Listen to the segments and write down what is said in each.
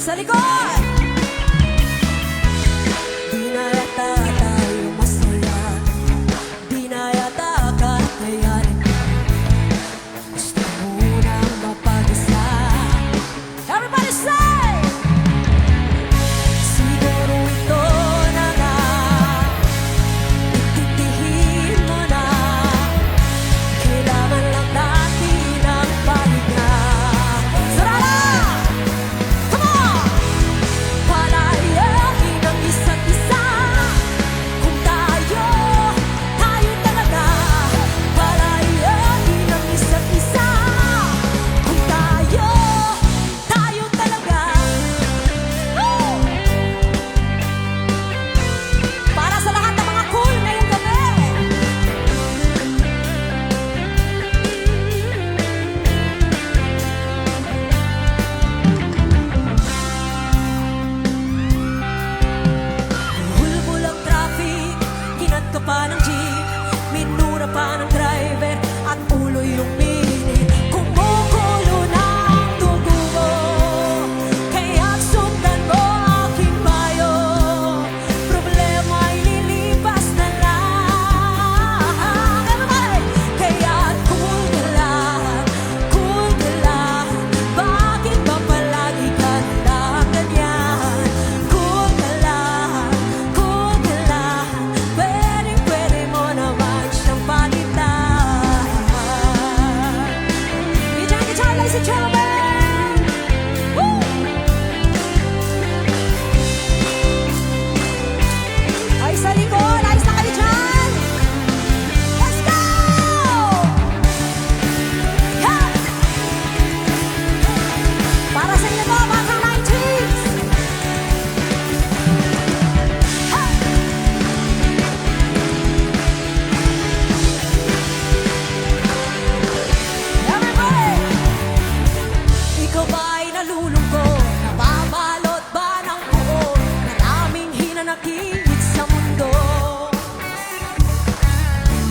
Sa likod! Di na yata tayo masaya, di na yata kakayanin. Gusto mo na mapag-isa. Everybody say! Siguro ito na nga, itindihin mo na. Kailangan lang natin ang pahinga. Sarada! Come on! Palayain ang isa't isa. Kung tayo talaga. Palayain ang isa't isa. Kung tayo talaga. Woo! Para sa lahat ng mga cool ngayong gabi. Hulbul ang traffic, kinanta pa ng jeep, minura pa ng driver, at ulo'y uminit. Kumukulo na ang dugo mo, kaya't sundan mo aking payo. Problema'y lilipas na lang. Everybody! Kaya't cool ka lang. Bakit ba palagi ka lang ganyan? Cool ka lang. Pwede mo naman siyang palitan. Guitar, ladies and gentlemen! Woo! Ay, sa likod! Ayos na kayo dyan! Let's go! Yeah! Para sa inyo to, batang 90s! Hey! Everybody! Ikaw ba'y nalulungkot? Nababalot ba ng buo? Maraming hinanakit sa mundo.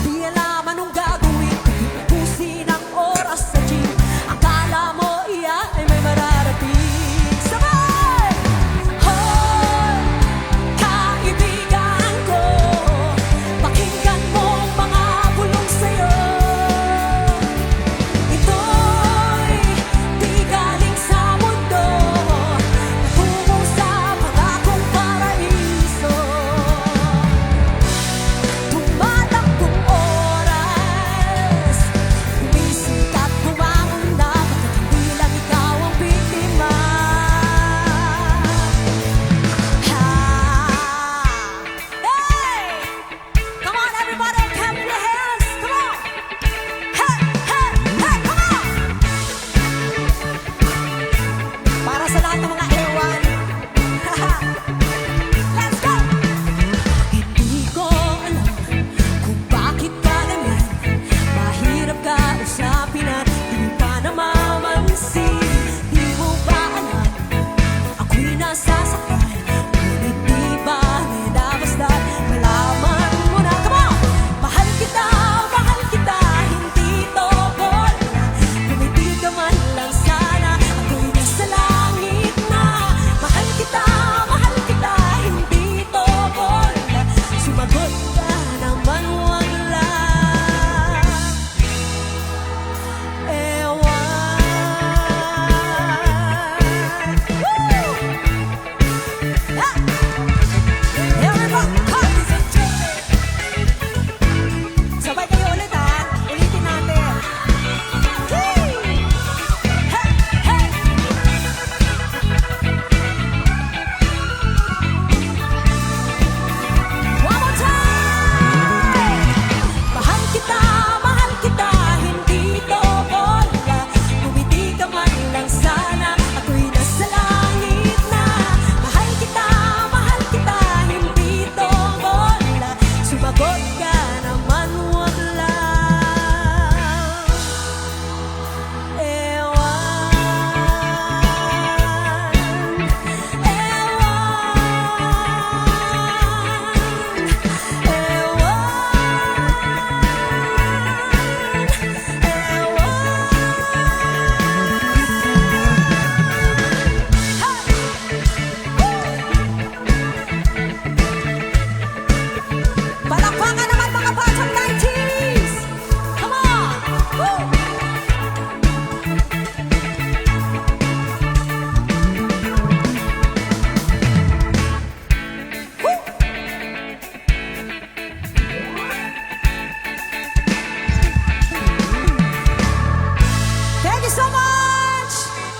Di alam anong gagawin, ubusin ang oras sa gym. Akala mo iyan ay may mararating. Sabay! Hoy! Kaibigan ko, pakinggan mo ang mga bulong sa'yo. Ito'y di galing sa mundo, tungo sa pangakong paraiso. Tumatakbong oras, gumising ka't bumangon na, bakit hindi lang ikaw ang biktima? Hey! Come on, everybody, clap your hands! Come on! Hey, hey, hey, come on! Para sa lahat ng mga